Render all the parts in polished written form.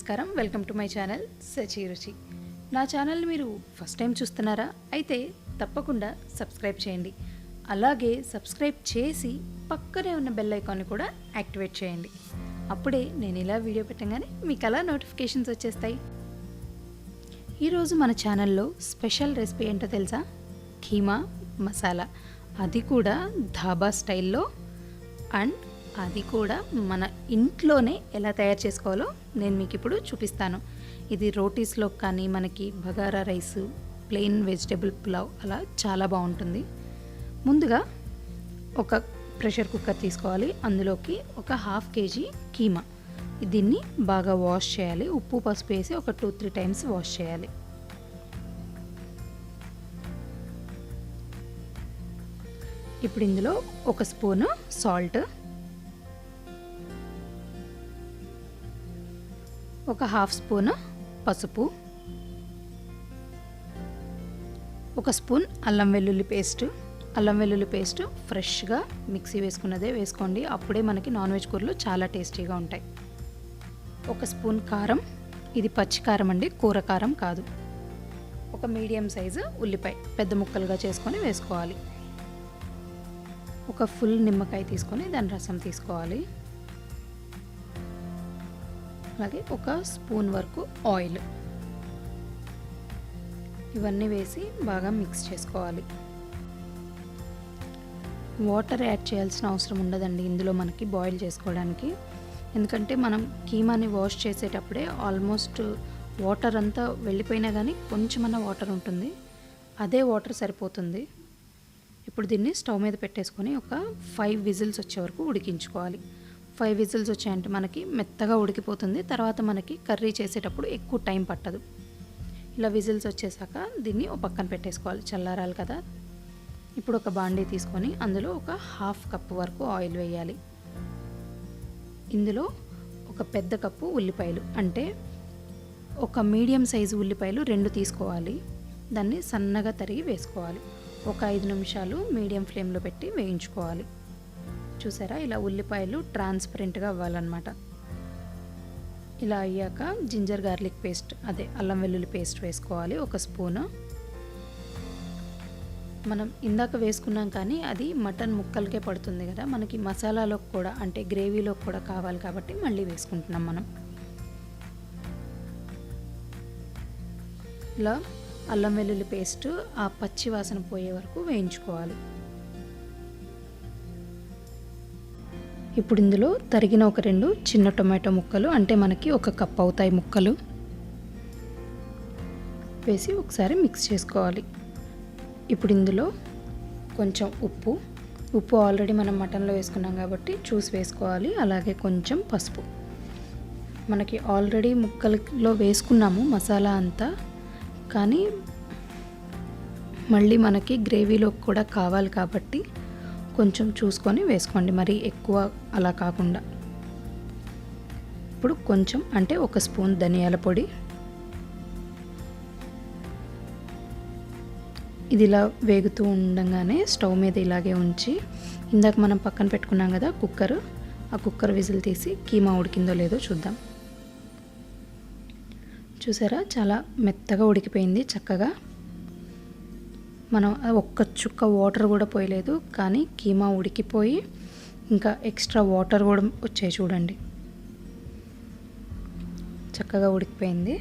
నమస్కారం, welcome to my channel SachiRuchi. నా ఛానల్ని మీరు ఫస్ట్ టైం చూస్తున్నారా? అయితే తప్పకుండా సబ్స్క్రైబ్ చేయండి. అలాగే సబ్స్క్రైబ్ చేసి పక్కనే ఉన్న బెల్ ఐకాన్ని కూడా యాక్టివేట్ చేయండి. అప్పుడే నేను ఇలా వీడియో పెట్టగానే మీకు అలా నోటిఫికేషన్స్ వచ్చేస్తాయి. ఈరోజు మన ఛానల్లో స్పెషల్ రెసిపీ ఏంటో తెలుసా? కీమా మసాలా. అది కూడా ధాబా స్టైల్లో, అండ్ అది కూడా మన ఇంట్లోనే ఎలా తయారు చేసుకోవాలో నేను మీకు ఇప్పుడు చూపిస్తాను. ఇది రోటీస్లో కానీ, మనకి bagara rice, plain vegetable pulao అలా చాలా బాగుంటుంది. ముందుగా ఒక ప్రెషర్ కుక్కర్ తీసుకోవాలి. అందులోకి ఒక 1/2 kg కీమా. దీన్ని బాగా వాష్ చేయాలి. ఉప్పు పసుపు వేసి ఒక 2-3 టైమ్స్ వాష్ చేయాలి. ఇప్పుడు ఇందులో ఒక స్పూను సాల్ట్, ఒక 1/2 స్పూన్ పసుపు, ఒక స్పూన్ అల్లం వెల్లుల్లి పేస్ట్. అల్లం వెల్లుల్లి పేస్ట్ ఫ్రెష్గా మిక్సీ వేసుకున్నదే వేసుకోండి, అప్పుడే మనకి నాన్ వెజ్ కూరలు చాలా టేస్టీగా ఉంటాయి. ఒక స్పూన్ కారం. ఇది పచ్చి కారం అండి, కూర కారం కాదు. ఒక మీడియం సైజు ఉల్లిపాయ పెద్ద ముక్కలుగా చేసుకొని వేసుకోవాలి. ఒక ఫుల్ నిమ్మకాయ తీసుకొని దాని రసం తీసుకోవాలి. అలాగే ఒక స్పూన్ వరకు ఆయిల్. ఇవన్నీ వేసి బాగా మిక్స్ చేసుకోవాలి. వాటర్ యాడ్ చేయాల్సిన అవసరం ఉండదండి ఇందులో మనకి బాయిల్ చేసుకోవడానికి. ఎందుకంటే మనం కీమాని వాష్ చేసేటప్పుడే ఆల్మోస్ట్ వాటర్ అంతా వెళ్ళిపోయినా కానీ కొంచెమన్నా వాటర్ ఉంటుంది, అదే వాటర్ సరిపోతుంది. ఇప్పుడు దీన్ని స్టవ్ మీద పెట్టేసుకొని ఒక 5 విజిల్స్ వచ్చే వరకు ఉడికించుకోవాలి. 5 విజిల్స్ వచ్చాయంటే మనకి మెత్తగా ఉడికిపోతుంది. తర్వాత మనకి కర్రీ చేసేటప్పుడు ఎక్కువ టైం పట్టదు. ఇలా విజిల్స్ వచ్చేసాక దీన్ని ఒక పక్కన పెట్టేసుకోవాలి, చల్లారాలి కదా. ఇప్పుడు ఒక బాండీ తీసుకొని అందులో ఒక 1/2 కప్పు వరకు ఆయిల్ వేయాలి. ఇందులో ఒక పెద్ద కప్పు ఉల్లిపాయలు, అంటే ఒక మీడియం సైజు ఉల్లిపాయలు 2 తీసుకోవాలి. దాన్ని సన్నగా తరిగి వేసుకోవాలి. ఒక 5 నిమిషాలు మీడియం ఫ్లేమ్లో పెట్టి వేయించుకోవాలి. చూసారా, ఇలా ఉల్లిపాయలు ట్రాన్స్పరెంట్గా అవ్వాలన్నమాట. ఇలా అయ్యాక జింజర్ గార్లిక్ పేస్ట్, అదే అల్లం వెల్లుల్లి పేస్ట్ వేసుకోవాలి, ఒక స్పూను. మనం ఇందాక వేసుకున్నాం కానీ అది మటన్ ముక్కలకే పడుతుంది కదా, మనకి మసాలాలో కూడా అంటే గ్రేవీలో కూడా కావాలి కాబట్టి మళ్ళీ వేసుకుంటున్నాం మనం. ఇలా అల్లం వెల్లుల్లి పేస్ట్ ఆ పచ్చి వాసన పోయే వరకు వేయించుకోవాలి. ఇప్పుడు ఇందులో తరిగిన ఒక 2 చిన్న టొమాటో ముక్కలు, అంటే మనకి 1 కప్ అవుతాయి ముక్కలు, వేసి ఒకసారి మిక్స్ చేసుకోవాలి. ఇప్పుడు ఇందులో కొంచెం ఉప్పు ఆల్రెడీ మనం మటన్లో వేసుకున్నాం కాబట్టి చూసి వేసుకోవాలి. అలాగే కొంచెం పసుపు. మనకి ఆల్రెడీ ముక్కలలో వేసుకున్నాము మసాలా అంతా, కానీ మళ్ళీ మనకి గ్రేవీలో కూడా కావాలి కాబట్టి కొంచెం చూసుకొని వేసుకోండి, మరి ఎక్కువ అలా కాకుండా. ఇప్పుడు కొంచెం అంటే 1 స్పూన్ ధనియాల పొడి. ఇది ఇలా వేగుతూ ఉండగానే స్టవ్ మీద ఇలాగే ఉంచి ఇందాక మనం పక్కన పెట్టుకున్నాం కదా కుక్కర్, ఆ కుక్కర్ విజిల్ తీసి కీమా ఉడికిందో లేదో చూద్దాం. చూసారా, చాలా మెత్తగా ఉడికిపోయింది చక్కగా. మనం ఒక్క చుక్క వాటర్ కూడా పోయలేదు, కానీ కీమా ఉడికిపోయి ఇంకా ఎక్స్ట్రా వాటర్ కూడా వచ్చాయి చూడండి. చక్కగా ఉడికిపోయింది.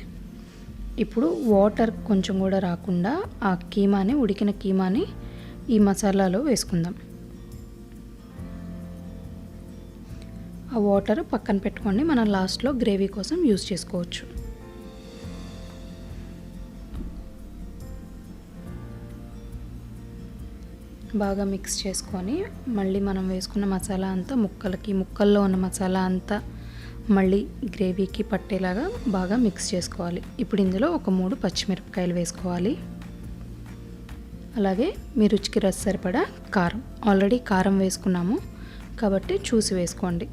ఇప్పుడు వాటర్ కొంచెం కూడా రాకుండా ఆ కీమాని, ఉడికిన కీమాని ఈ మసాలాలో వేసుకుందాం. ఆ వాటర్ పక్కన పెట్టుకోండి, మనం లాస్ట్లో గ్రేవీ కోసం యూజ్ చేసుకోవచ్చు. బాగా మిక్స్ చేసుకొని మళ్ళీ మనం వేసుకున్న మసాలా అంతా ముక్కల్లో ఉన్న మసాలా అంతా మళ్ళీ గ్రేవీకి పట్టేలాగా బాగా మిక్స్ చేసుకోవాలి. ఇప్పుడు ఇందులో ఒక 3 పచ్చిమిరపకాయలు వేసుకోవాలి. అలాగే మీ రుచికి సరిపడా కారం. ఆల్రెడీ కారం వేసుకున్నాము కాబట్టి చూసి వేసుకోండి.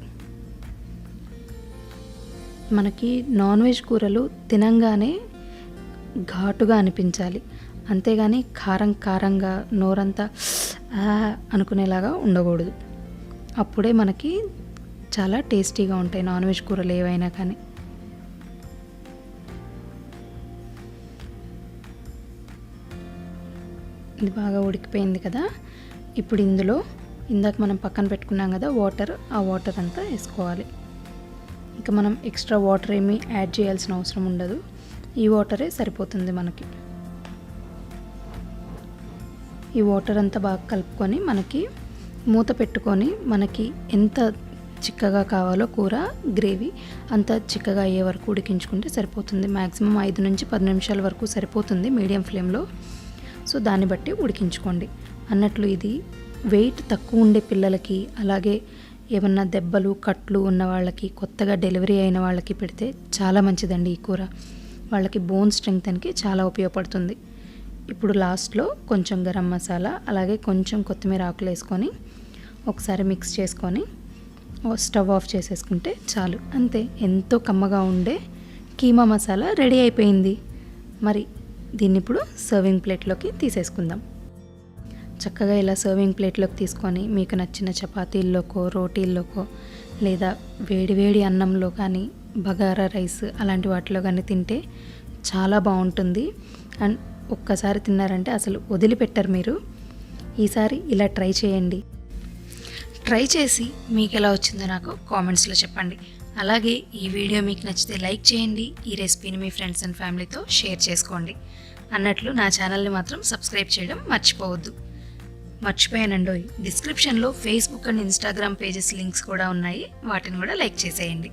మనకి నాన్ వెజ్ కూరలు తినంగానే ఘాటుగా అనిపించాలి, అంతేగాని కారంగా నోరంతా అనుకునేలాగా ఉండకూడదు. అప్పుడే మనకి చాలా టేస్టీగా ఉంటాయి నాన్ వెజ్ కూరలు ఏవైనా కానీ. ఇది బాగా ఉడికిపోయింది కదా. ఇప్పుడు ఇందులో ఇందాక మనం పక్కన పెట్టుకున్నాం కదా వాటర్, ఆ వాటర్ అంతా వేసుకోవాలి. ఇంకా మనం ఎక్స్ట్రా వాటర్ ఏమీ యాడ్ చేయాల్సిన అవసరం ఉండదు, ఈ వాటరే సరిపోతుంది మనకి. ఈ వాటర్ అంతా బాగా కలుపుకొని మనకి మూత పెట్టుకొని మనకి ఎంత చిక్కగా కావాలో కూర గ్రేవీ అంత చిక్కగా అయ్యే వరకు ఉడికించుకుంటే సరిపోతుంది. మ్యాక్సిమం 5 నుంచి 10 నిమిషాల వరకు సరిపోతుంది మీడియం ఫ్లేమ్లో. సో దాన్ని బట్టి ఉడికించుకోండి. అన్నట్లు ఇది వెయిట్ తక్కువ ఉండే పిల్లలకి, అలాగే ఏమన్నా దెబ్బలు కట్లు ఉన్న వాళ్ళకి, కొత్తగా డెలివరీ అయిన వాళ్ళకి పెడితే చాలా మంచిదండి ఈ కూర. వాళ్ళకి బోన్ స్ట్రెంగ్త్కి చాలా ఉపయోగపడుతుంది. ఇప్పుడు లాస్ట్లో కొంచెం గరం మసాలా అలాగే కొంచెం కొత్తిమీర ఆకులు వేసుకొని ఒకసారి మిక్స్ చేసుకొని స్టవ్ ఆఫ్ చేసేసుకుంటే చాలు. అంతే, ఎంతో కమ్మగా ఉండే కీమా మసాలా రెడీ అయిపోయింది. మరి దీన్ని ఇప్పుడు సర్వింగ్ ప్లేట్లోకి తీసేసుకుందాం. చక్కగా ఇలా సర్వింగ్ ప్లేట్లోకి తీసుకొని మీకు నచ్చిన చపాతీల్లోకో, రోటీల్లోకో, లేదా వేడివేడి అన్నంలో కానీ, బగారా రైస్ అలాంటి వాటిలో కానీ తింటే చాలా బాగుంటుంది. అండ్ ఒక్కసారి తిన్నారంటే అసలు వదిలిపెట్టరు మీరు. ఈసారి ఇలా ట్రై చేయండి. ట్రై చేసి మీకు ఎలా వచ్చిందో నాకు కామెంట్స్లో చెప్పండి. అలాగే ఈ వీడియో మీకు నచ్చితే లైక్ చేయండి. ఈ రెసిపీని మీ ఫ్రెండ్స్ అండ్ ఫ్యామిలీతో షేర్ చేసుకోండి. అన్నట్లు నా ఛానల్ని మాత్రం సబ్స్క్రైబ్ చేయడం మర్చిపోవద్దు. మర్చిపోయానండోయ్, డిస్క్రిప్షన్లో Facebook and Instagram pages links కూడా ఉన్నాయి, వాటిని కూడా లైక్ చేసేయండి.